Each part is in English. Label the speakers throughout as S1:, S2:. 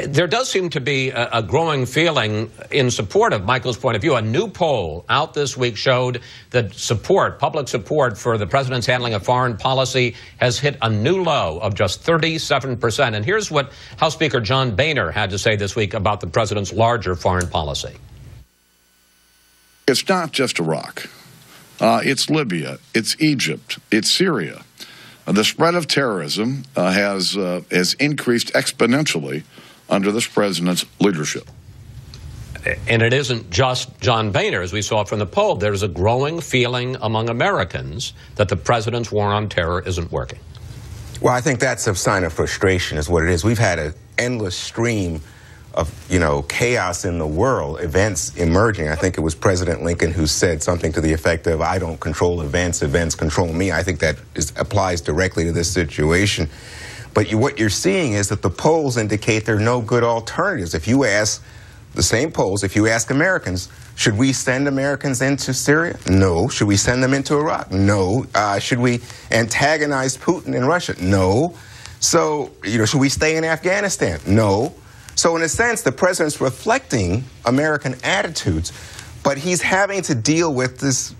S1: There does seem to be a growing feeling in support of Michael's point of view. A new poll out this week showed that public support for the president's handling of foreign policy has hit a new low of just 37%. And here's what House Speaker John Boehner had to say this week about the president's larger foreign policy.
S2: It's not just Iraq. It's Libya. It's Egypt. It's Syria. The spread of terrorism has increased exponentially under this president's leadership.
S1: And it isn't just John Boehner, as we saw from the poll. There's a growing feeling among Americans that the president's war on terror isn't working.
S3: Well, I think that's a sign of frustration is what it is. We've had an endless stream of, chaos in the world, events emerging. I think it was President Lincoln who said something to the effect of, I don't control events, events control me. I think that applies directly to this situation. But what you're seeing is that the polls indicate there are no good alternatives. If you ask the same polls, if you ask Americans, should we send Americans into Syria? No. Should we send them into Iraq? No. Should we antagonize Putin in Russia? No. So, should we stay in Afghanistan? No. So in a sense, the president's reflecting American attitudes, but he's having to deal with this,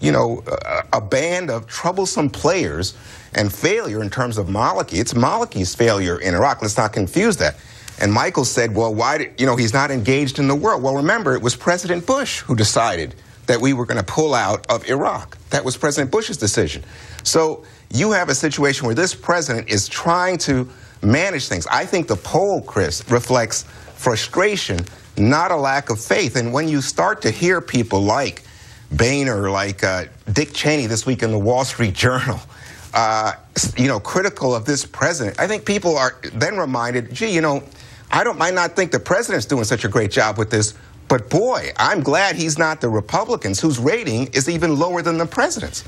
S3: a band of troublesome players and failure in terms of Maliki. It's Maliki's failure in Iraq. Let's not confuse that. And Michael said, well, why did, he's not engaged in the world. Well, remember, it was President Bush who decided that we were going to pull out of Iraq. That was President Bush's decision. So you have a situation where this president is trying to manage things. I think the poll, Chris, reflects frustration, not a lack of faith. And when you start to hear people like Boehner, like Dick Cheney this week in the Wall Street Journal, critical of this president, I think people are then reminded, gee, I might not think the president's doing such a great job with this, but boy, I'm glad he's not the Republicans whose rating is even lower than the president's.